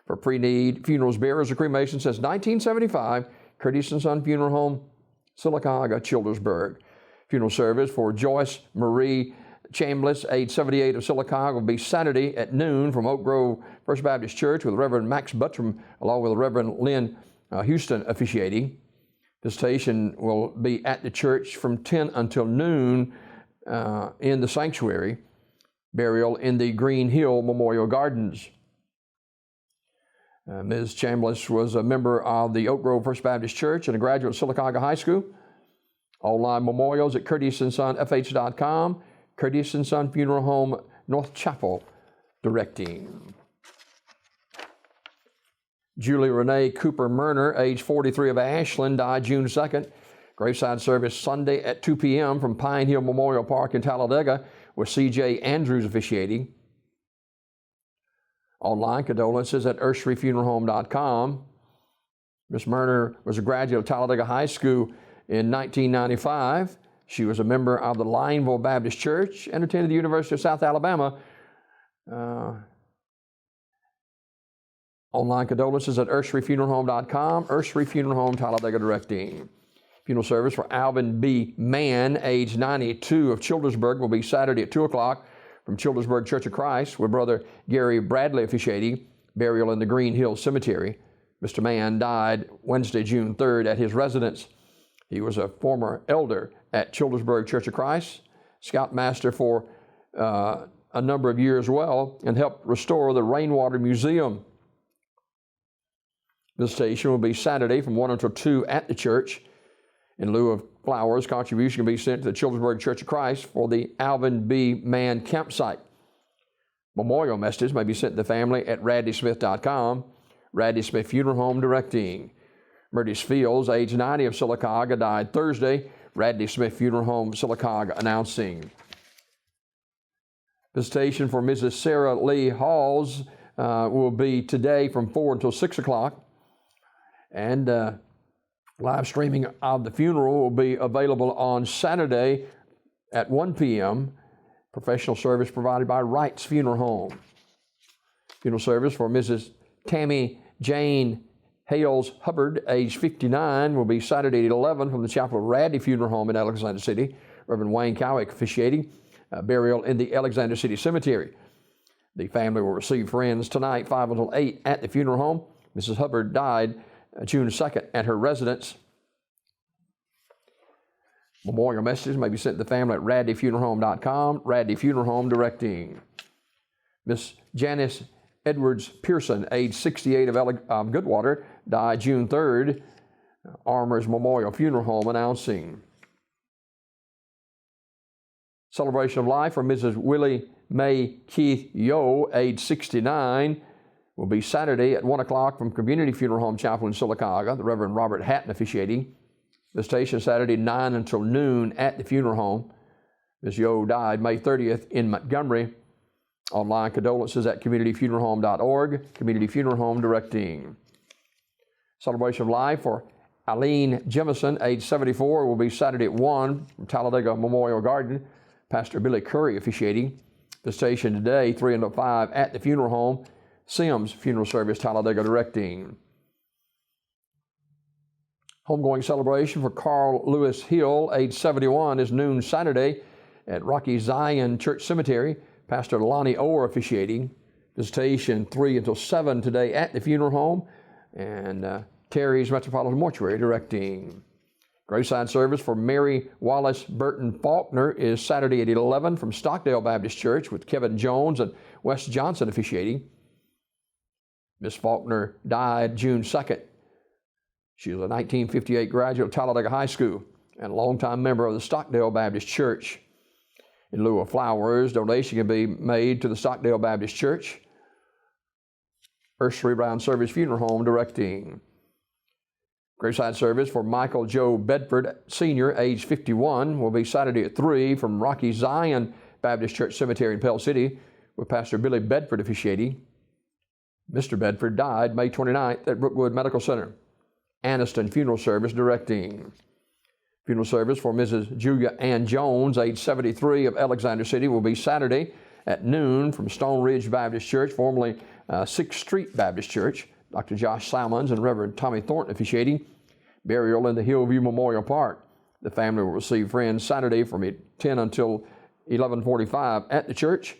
for pre-need funerals, burials, or cremation since 1975. Curtis & Son Funeral Home, Sylacauga, Childersburg. Funeral service for Joyce Marie Chambliss, age 78, of Sylacauga, will be Saturday at noon from Oak Grove First Baptist Church with Reverend Max Buttram, along with Reverend Lynn Houston officiating. Visitation will be at the church from 10 until noon in the sanctuary. Burial in the Green Hill Memorial Gardens. Ms. Chambliss was a member of the Oak Grove First Baptist Church and a graduate of Sylacauga High School. Online memorials at CurtisandSonFH.com. Curtis & Son Funeral Home, North Chapel, directing. Julie Renee Cooper Murner, age 43, of Ashland, died June 2nd. Graveside service Sunday at 2 p.m. from Pine Hill Memorial Park in Talladega, with C.J. Andrews officiating. Online condolences at ursheryfuneralhome.com. Ms. Murner was a graduate of Talladega High School in 1995. She was a member of the Lineville Baptist Church and attended the University of South Alabama. Online condolences at ursheryfuneralhome.com. Urshery Funeral Home, Talladega, directing. Funeral service for Alvin B. Mann, age 92, of Childersburg, will be Saturday at 2 o'clock from Childersburg Church of Christ, with Brother Gary Bradley officiating. Burial in the Green Hill Cemetery. Mr. Mann died Wednesday, June 3rd, at his residence. He was a former elder at Childersburg Church of Christ, scoutmaster for a number of years as well, and helped restore the Rainwater Museum. Visitation will be Saturday from 1 until 2 at the church. In lieu of flowers, contribution can be sent to the Childersburg Church of Christ for the Alvin B. Mann campsite. Memorial messages may be sent to the family at radleysmith.com. Radley Smith Funeral Home, directing. Murtis Fields, age 90, of Sylacauga, died Thursday. Radley Smith Funeral Home, Sylacauga, announcing. Visitation for Mrs. Sarah Lee Halls will be today from 4 until 6 o'clock. And live streaming of the funeral will be available on Saturday at 1 p.m. Professional service provided by Wright's Funeral Home. Funeral service for Mrs. Tammy Jane Hales Hubbard, age 59, will be Saturday at 11 from the Chapel of Radley Funeral Home in Alexander City. Reverend Wayne Cowick officiating. Burial in the Alexander City Cemetery. The family will receive friends tonight, 5 until 8, at the funeral home. Mrs. Hubbard died June 2nd at her residence. Memorial messages may be sent to the family at radleyfuneralhome.com. Radley Funeral Home, directing. Miss Janice Edwards Pearson, age 68, of Goodwater, died June 3rd. Armour's Memorial Funeral Home, announcing. Celebration of life for Mrs. Willie Mae Keith Yowe, age 69, will be Saturday at 1 o'clock from Community Funeral Home Chapel in Sylacauga. The Reverend Robert Hatton officiating. Visitation Saturday 9 until noon at the funeral home. Ms. Yowe died May 30th in Montgomery. Online condolences at communityfuneralhome.org. Community Funeral Home, directing. Celebration of life for Alline Jemison, age 74, will be Saturday at 1 from Talladega Memorial Garden. Pastor Billy Curry officiating. Visitation today 3 until 5 at the funeral home. Sims Funeral Service, Talladega, directing. Homegoing celebration for Carl Lewis Hill, age 71, is noon Saturday at Rocky Zion Church Cemetery. Pastor Lonnie Orr officiating. Visitation 3 until 7 today at the funeral home. And Terry's Metropolitan Mortuary, directing. Graveside service for Mary Wallace Burton Faulkner is Saturday at 11 from Stockdale Baptist Church, with Kevin Jones and Wes Johnson officiating. Miss Faulkner died June 2nd. She was a 1958 graduate of Talladega High School and a longtime member of the Stockdale Baptist Church. In lieu of flowers, donation can be made to the Stockdale Baptist Church. Ursary Brown Service Funeral Home, directing. Graveside service for Michael Joe Bedford, Sr., age 51, will be Saturday at 3 from Rocky Zion Baptist Church Cemetery in Pell City, with Pastor Billy Bedford officiating. Mr. Bedford died May 29th at Brookwood Medical Center. Anniston Funeral Service, directing. Funeral service for Mrs. Julia Ann Jones, age 73, of Alexander City, will be Saturday at noon from Stone Ridge Baptist Church, formerly 6th Street Baptist Church. Dr. Josh Salmons and Reverend Tommy Thornton officiating. Burial in the Hillview Memorial Park. The family will receive friends Saturday from 10 until 11:45 at the church.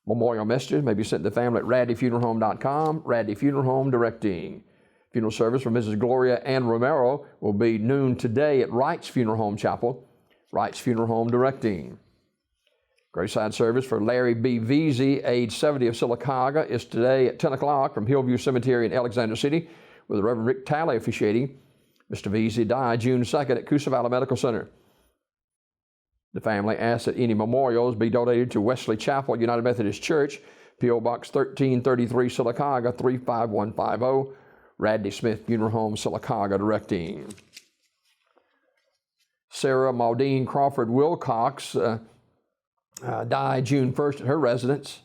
Memorial messages may be sent to the family at radleyfuneralhome.com. Radley Funeral Home directing. Funeral service for Mrs. Gloria and Romero will be noon today at Wright's Funeral Home Chapel. Wright's Funeral Home directing. Graveside service for Larry B. Veazey, age 70 of Sylacauga, is today at 10 o'clock from Hillview Cemetery in Alexander City, with the Reverend Rick Talley officiating. Mr. Veazey died June 2nd at Coosa Valley Medical Center. The family asks that any memorials be donated to Wesley Chapel United Methodist Church, P.O. Box 1333, Sylacauga 35150. Radley Smith Funeral Home, Sylacauga directing. Sarah Maudine Crawford Wilcox died June 1st at her residence.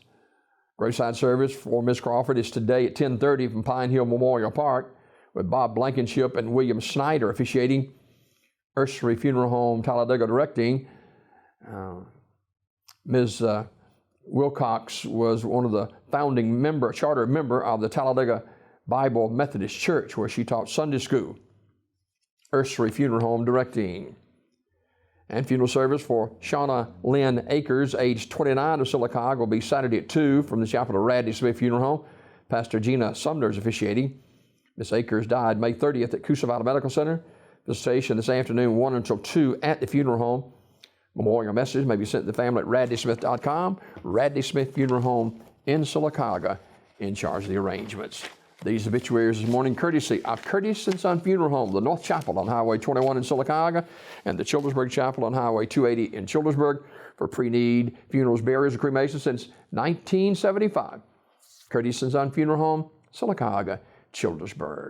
Graveside service for Ms. Crawford is today at 10:30 from Pine Hill Memorial Park, with Bob Blankenship and William Snyder officiating. Ursery Funeral Home, Talladega directing. Ms. Wilcox was one of the founding charter member of the Talladega Bible Methodist Church, where she taught Sunday school. Ursery Funeral Home directing. And funeral service for Shauna Lynn Akers, age 29 of Sylacauga, will be Saturday at 2 from the chapel of Radley Smith Funeral Home. Pastor Gina Sumner is officiating. Miss Akers died May 30th at Coosa Valley Medical Center. Visitation this afternoon, 1 until 2 at the funeral home. Memorial messages may be sent to the family at radleysmith.com. Radley Smith Funeral Home in Sylacauga in charge of the arrangements. These obituaries this morning, courtesy of Curtis & Son Funeral Home, the North Chapel on Highway 21 in Sylacauga, and the Childersburg Chapel on Highway 280 in Childersburg for pre-need funerals, burials, and cremations since 1975. Curtis & Son Funeral Home, Sylacauga, Childersburg.